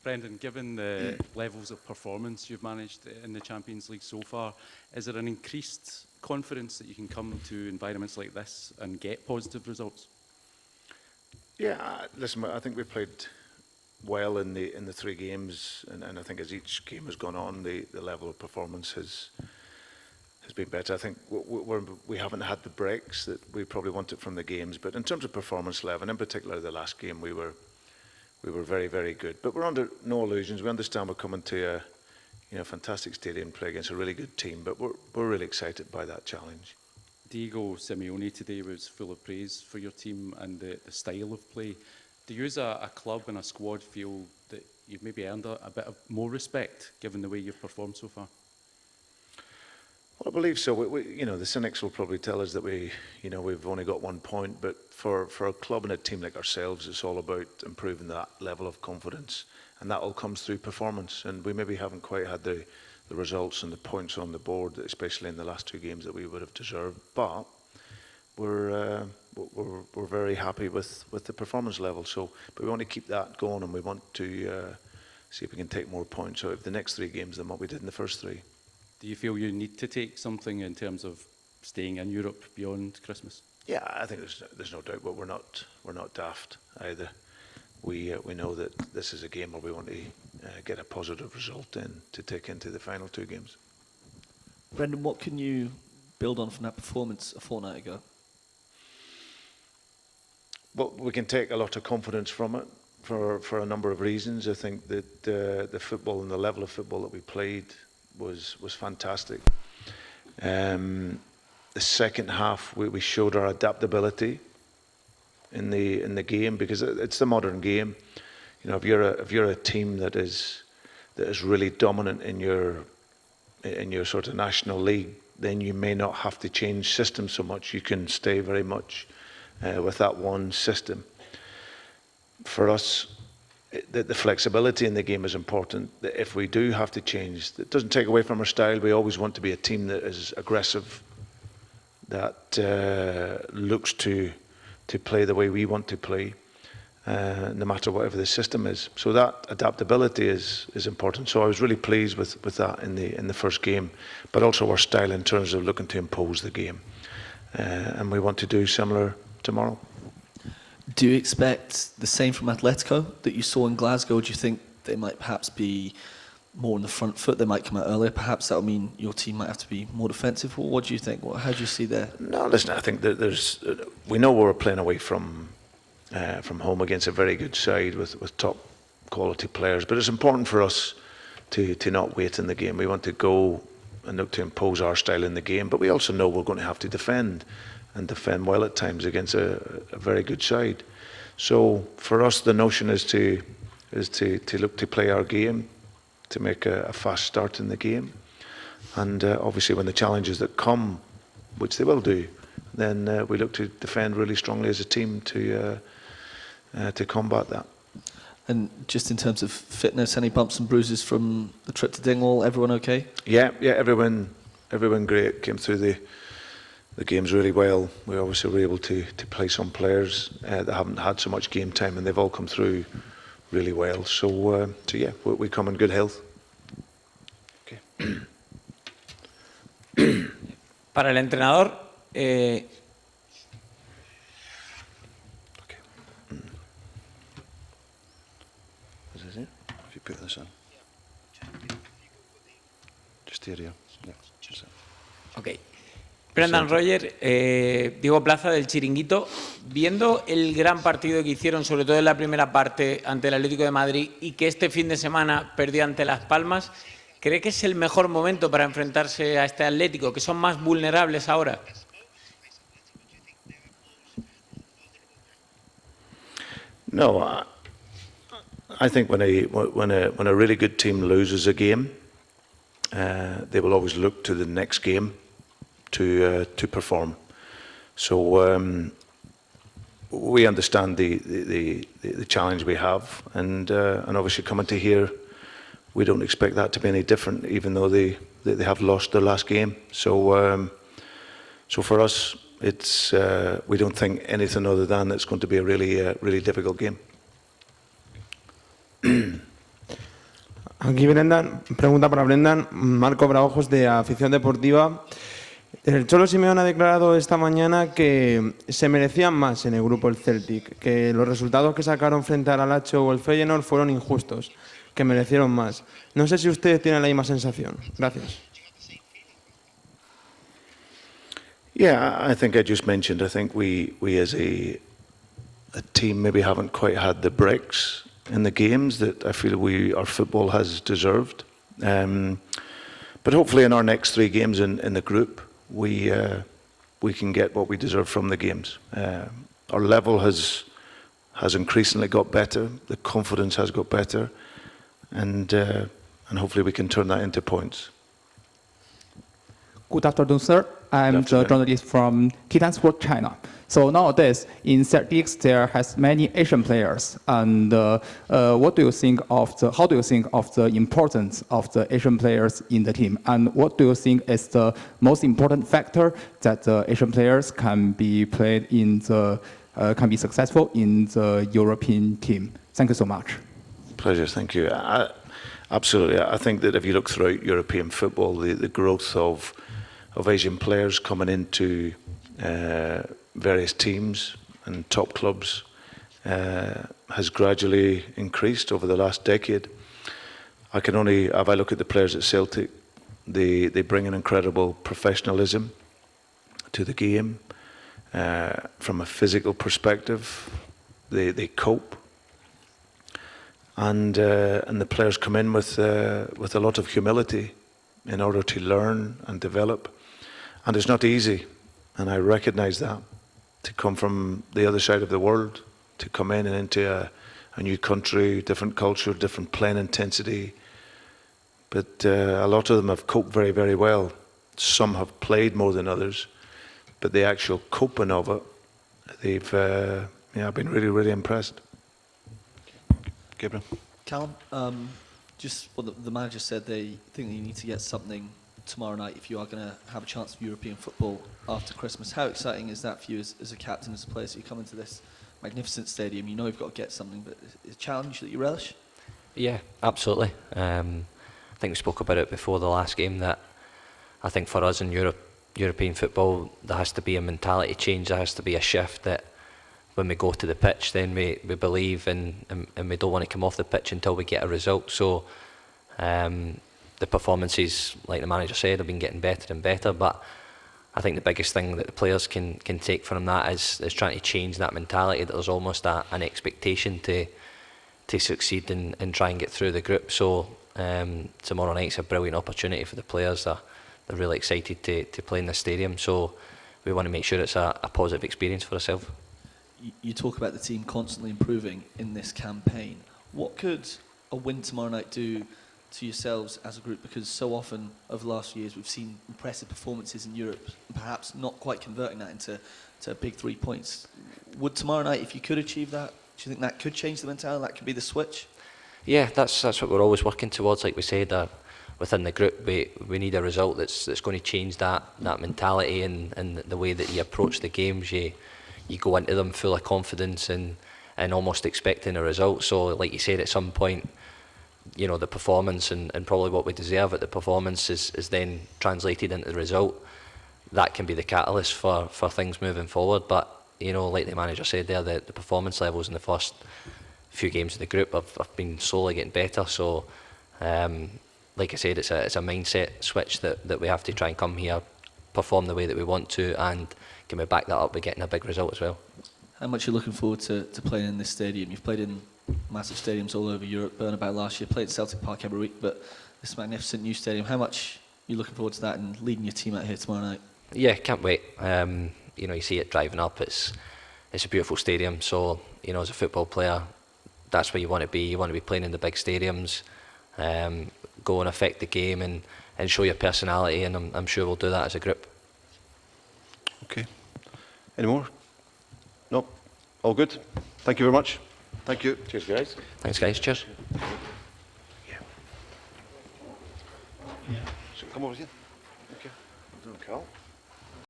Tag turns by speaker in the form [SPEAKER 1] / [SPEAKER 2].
[SPEAKER 1] Brendan, given the levels of performance you've managed in the Champions League so far, is there an increased confidence that you can come to environments like this and get positive results?
[SPEAKER 2] Yeah, listen, I think we played well in the 3 games, and I think as each game has gone on, the level of performance has been better. I think we haven't had the breaks that we probably wanted from the games, but in terms of performance level, and in particular the last game, we were very, very good. But we're under no illusions. We understand we're coming to a fantastic stadium, play against a really good team, but we're really excited by that challenge.
[SPEAKER 1] Diego Simeone today was full of praise for your team and the style of play. Do you as a club and a squad feel that you've maybe earned a bit of more respect given the way you've performed so far?
[SPEAKER 2] Well, I believe so. The cynics will probably tell us that we've only got 1 point, but for a club and a team like ourselves, it's all about improving that level of confidence, and that all comes through performance. And we maybe haven't quite had the results and the points on the board, especially in the last 2 games, that we would have deserved. But we're very happy with the performance level. But we want to keep that going, and we want to see if we can take more points out of the next 3 games than what we did in the first 3.
[SPEAKER 1] Do you feel you need to take something in terms of staying in Europe beyond Christmas?
[SPEAKER 2] Yeah, I think there's no doubt, but we're not daft either. We know that this is a game where we want to get a positive result in to take into the final 2 games.
[SPEAKER 3] Brendan, what can you build on from that performance a fortnight ago?
[SPEAKER 2] Well, we can take a lot of confidence from it for a number of reasons. I think that the football and the level of football that we played was fantastic. The second half, we showed our adaptability in the game, because it's the modern game. If you're a team that is really dominant in your sort of national league, then you may not have to change systems so much. You can stay very much with that one system. For us, the flexibility in the game is important. That if we do have to change, it doesn't take away from our style. We always want to be a team that is aggressive, that looks to play the way we want to play, no matter whatever the system is. So that adaptability is important. So I was really pleased with that in the first game, but also our style in terms of looking to impose the game. And we want to do similar tomorrow.
[SPEAKER 3] Do you expect the same from Atletico that you saw in Glasgow? Do you think they might perhaps be more on the front foot? They might come out earlier. Perhaps that will mean your team might have to be more defensive. What do you think? How do you see there?
[SPEAKER 2] No, listen, I think that we know we're playing away from home against a very good side with top quality players, but it's important for us to not wait in the game. We want to go and look to impose our style in the game, but we also know we're going to have to defend, and defend well at times against a very good side. So for us, the notion is to look to play our game, to make a fast start in the game, and obviously when the challenges that come, which they will do, then we look to defend really strongly as a team to combat that.
[SPEAKER 3] And just in terms of fitness, any bumps and bruises from the trip to Dingwall? Everyone okay?
[SPEAKER 2] Yeah, everyone great. Came through the games really well. We obviously were able to play some players that haven't had so much game time, and they've all come through really well. So yeah, we come in good health. Okay.
[SPEAKER 4] Para el entrenador,
[SPEAKER 2] Okay. Is this it? If you put this on. Just here, yeah. Just that.
[SPEAKER 4] ok. Brendan, Rodgers, Diego Plaza del Chiringuito, viendo el gran partido que hicieron, sobre todo en la primera parte ante el Atlético de Madrid, y que este fin de semana perdió ante Las Palmas, ¿cree que es el mejor momento para enfrentarse a este Atlético, que son más vulnerables ahora?
[SPEAKER 2] No, I think when a really good team loses a game, they will always look to the next game to perform. So we understand the challenge we have, and obviously coming to here, we don't expect that to be any different, even though they have lost their last game. So for us, it's we don't think anything other than it's going to be a really difficult game.
[SPEAKER 5] Aquí Brendan, pregunta para Brendan, Marco Braojos de Afición Deportiva. El Cholo Simeone ha declarado esta mañana que se merecían más en el grupo el Celtic, que los resultados que sacaron frente al Alacho o el Feyenoord fueron injustos, que merecieron más. No sé si ustedes tienen la misma sensación. Gracias.
[SPEAKER 2] Yeah, I think I just mentioned, I think we as a team maybe haven't quite had the breaks in the games that I feel our football has deserved. But hopefully in our next 3 games in the group, we can get what we deserve from the games. Our level has increasingly got better, the confidence has got better, and hopefully we can turn that into points.
[SPEAKER 6] Good afternoon, sir. I'm the journalist from Titan Sport China. So nowadays, in Celtics, there has many Asian players. And how do you think of the importance of the Asian players in the team? And what do you think is the most important factor that the Asian players can be successful in the European team? Thank you so much.
[SPEAKER 2] Pleasure, thank you. Absolutely. I think that if you look throughout European football, the growth of Asian players coming into various teams and top clubs has gradually increased over the last decade. If I look at the players at Celtic, they bring an incredible professionalism to the game. From a physical perspective, they cope. And the players come in with a lot of humility in order to learn and develop. And it's not easy, and I recognise that, to come from the other side of the world, to come in and into a new country, different culture, different playing intensity. But a lot of them have coped very, very well. Some have played more than others, but the actual coping of it, I've been really, really impressed. Gabriel?
[SPEAKER 3] Callum, just what the manager said, they think that you need to get something tomorrow night if you are going to have a chance of European football after Christmas. How exciting is that for you as a captain, as a player? So you come into this magnificent stadium, you know you've got to get something, but it's a challenge that you relish?
[SPEAKER 7] Yeah, absolutely. I think we spoke about it before the last game, that I think for us in European football, there has to be a mentality change, there has to be a shift, that when we go to the pitch, then we believe and we don't want to come off the pitch until we get a result. So the performances, like the manager said, have been getting better and better, but I think the biggest thing that the players can take from that is trying to change that mentality, that there's almost an expectation to succeed and try and get through the group. So tomorrow night's a brilliant opportunity for the players. They're really excited to play in the stadium, so we want to make sure it's a positive experience for ourselves.
[SPEAKER 3] You talk about the team constantly improving in this campaign. What could a win tomorrow night do to yourselves as a group? Because so often over the last few years we've seen impressive performances in Europe, perhaps not quite converting that into big 3 points. Would tomorrow night, if you could achieve that, do you think that could change the mentality, that could be the switch?
[SPEAKER 7] Yeah, that's what we're always working towards. Like we said, within the group, we need a result that's going to change that mentality and the way that you approach the games. You go into them full of confidence and almost expecting a result. So, like you said, at some point, you know, the performance and probably what we deserve at the performance is then translated into the result. That can be the catalyst for things moving forward. But, you know, like the manager said there, the performance levels in the first few games of the group have been slowly getting better. So, like I said, it's a mindset switch that we have to try and come here, perform the way that we want to, and can we back that up by getting a big result as well.
[SPEAKER 3] How much are you looking forward to playing in this stadium? You've played in massive stadiums all over Europe, Bernabeu last year, played at Celtic Park every week, but this magnificent new stadium, how much are you looking forward to that and leading your team out here tomorrow night?
[SPEAKER 7] Yeah, can't wait. You know, you see it driving up, it's a beautiful stadium, so, you know, as a football player, that's where you want to be. You want to be playing in the big stadiums, go and affect the game and show your personality, and I'm sure we'll do that as a group.
[SPEAKER 8] Okay. Any more? No? All good? Thank you very much. Thank you.
[SPEAKER 2] Cheers, guys.
[SPEAKER 7] Thanks, guys. Cheers.
[SPEAKER 8] So come over here.